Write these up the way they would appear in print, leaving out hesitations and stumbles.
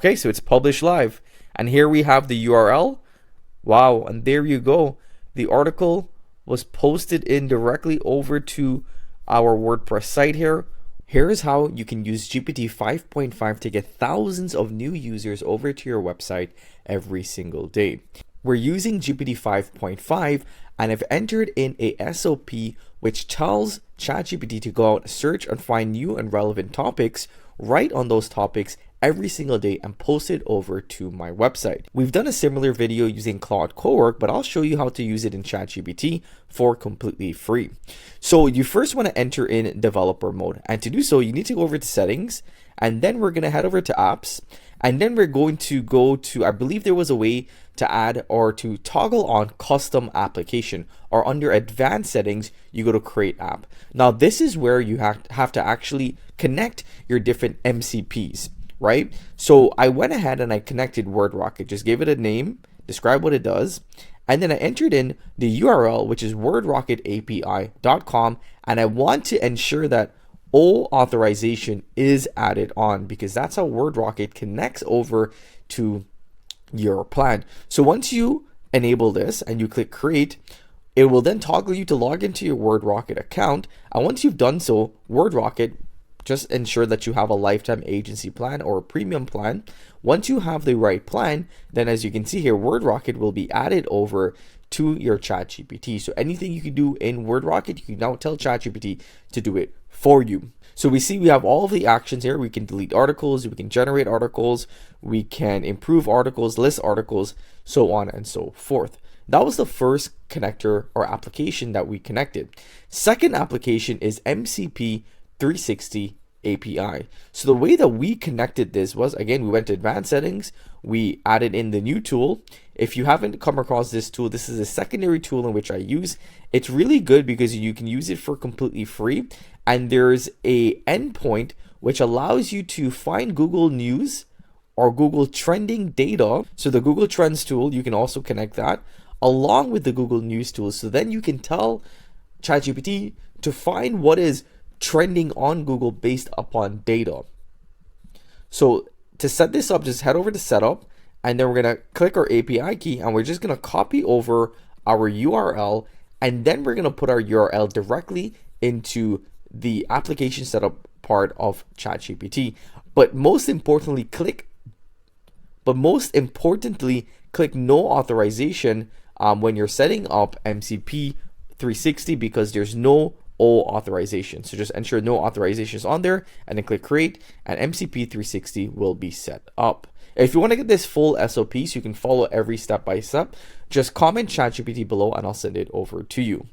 Okay, so it's published live. And here we have the URL. Wow, and there you go. The article was posted in directly over to our WordPress site here. Here's how you can use GPT 5.5 to get thousands of new users over to your website every single day. We're using GPT 5.5 and I've entered in a SOP which tells ChatGPT to go out, search and find new and relevant topics, write on those topics every single day and post it over to my website. We've done a similar video using Claude Cowork, but I'll show you how to use it in ChatGPT for completely free. So you first want to enter in developer mode, and to do so you need to go over to settings, and then we're going to head over to apps, and then we're going to go to, I believe there was a way to add or to toggle on custom application, or under advanced settings you go to create app. Now this is where you have to actually connect your different MCPs, right? So I went ahead and I connected WordRocket, just gave it a name, describe what it does, and then I entered in the URL, which is wordrocketapi.com, and I want to ensure that all authorization is added on, because that's how WordRocket connects over to your plan. So once you enable this and you click create, it will then toggle you to log into your WordRocket account, and once you've done so, WordRocket, just ensure that you have a lifetime agency plan or a premium plan. Once you have the right plan, then as you can see here, WordRocket will be added over to your ChatGPT. So anything you can do in WordRocket, you can now tell ChatGPT to do it for you. So we see we have all of the actions here. We can delete articles, we can generate articles, we can improve articles, list articles, so on and so forth. That was the first connector or application that we connected. Second application is MCP 360 API. So the way that we connected this was, again, we went to advanced settings, we added in the new tool. If you haven't come across this tool, this is a secondary tool in which I use. It's really good because you can use it for completely free, and there's a endpoint which allows you to find Google News or Google trending data. So the Google Trends tool, you can also connect that along with the Google News tool. So then you can tell ChatGPT to find what is trending on Google based upon data. So to set this up, just head over to setup, and then we're going to click our API key, and we're just going to copy over our URL, and then we're going to put our URL directly into the application setup part of ChatGPT. But most importantly, click no authorization when you're setting up MCP 360, because there's no O authorization. So just ensure no authorization is on there, and then click create, and MCP 360 will be set up. If you want to get this full SOP so you can follow every step by step, just comment ChatGPT below and I'll send it over to you.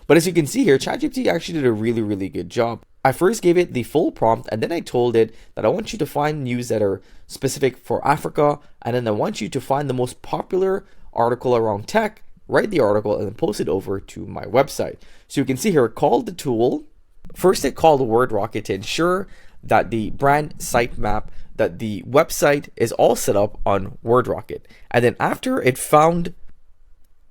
But as you can see here, ChatGPT actually did a really good job. I first gave it the full prompt, and then I told it that I want you to find news that are specific for Africa, and then I want you to find the most popular article around tech, write the article, and then post it over to my website. So you can see here, it called the tool. First, it called WordRocket to ensure that the brand sitemap, that the website is all set up on WordRocket. And then after it found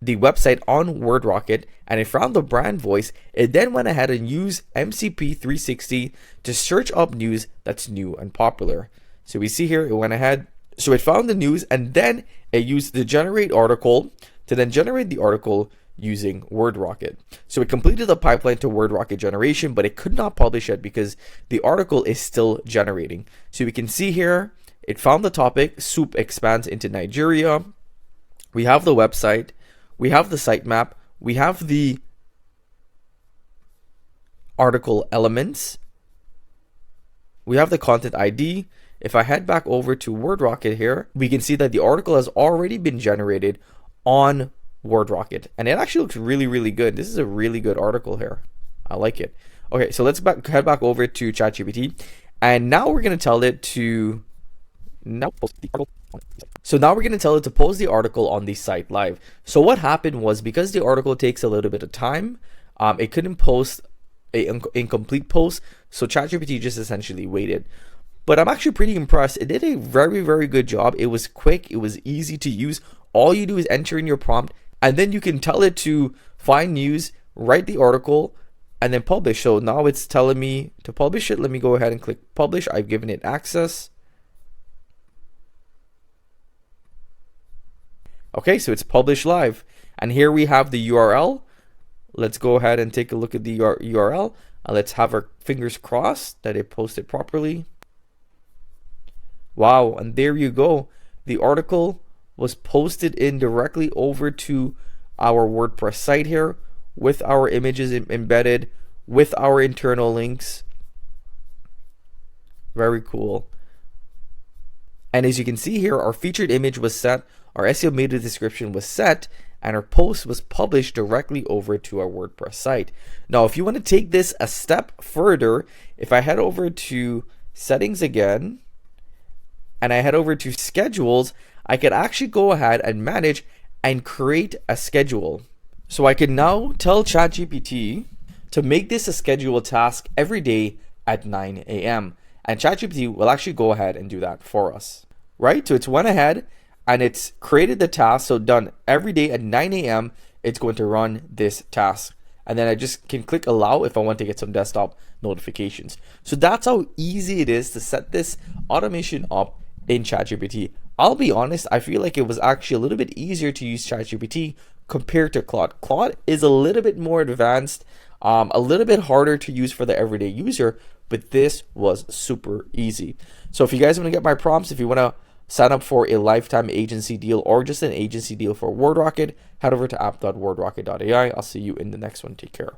the website on WordRocket and it found the brand voice, it then went ahead and used MCP 360 to search up news that's new and popular. So we see here, it went ahead, so it found the news, and then it used the generate article to then generate the article using WordRocket. So it completed the pipeline to WordRocket generation, but it could not publish it because the article is still generating. So we can see here, it found the topic, soup expands into Nigeria. We have the website, we have the sitemap, we have the article elements, we have the content ID. If I head back over to WordRocket here, we can see that the article has already been generated on WordRocket, and it actually looks really good. This is a really good article here. I like it. Okay, so let's head back over to ChatGPT, and now we're going to tell it to post the article. So now we're going to tell it to post the article on the site live. So what happened was, because the article takes a little bit of time, it couldn't post an incomplete post, so ChatGPT just essentially waited. But I'm actually pretty impressed. It did a very good job. It was quick, it was easy to use. All you do is enter in your prompt, and then you can tell it to find news, write the article, and then publish. So now it's telling me to publish it. Let me go ahead and click publish. I've given it access. Okay, so it's published live. And here we have the URL. Let's go ahead and take a look at the URL. Let's have our fingers crossed that it posted properly. Wow, and there you go. The article was posted in directly over to our WordPress site here with our images embedded, with our internal links. Very cool. And as you can see here, our featured image was set, our SEO meta description was set, and our post was published directly over to our WordPress site. Now, if you want to take this a step further, if I head over to settings again, and I head over to schedules, I could actually go ahead and manage and create a schedule. So I can now tell ChatGPT to make this a scheduled task every day at 9 a.m. And ChatGPT will actually go ahead and do that for us, right? So it's went ahead and it's created the task. So done every day at 9 a.m. It's going to run this task. And then I just can click allow if I want to get some desktop notifications. So that's how easy it is to set this automation up in ChatGPT. I'll be honest, I feel like it was actually a little bit easier to use ChatGPT compared to Claude. Claude is a little bit more advanced, a little bit harder to use for the everyday user, but this was super easy. So if you guys want to get my prompts, if you want to sign up for a lifetime agency deal or just an agency deal for WordRocket, head over to app.wordrocket.ai. I'll see you in the next one. Take care.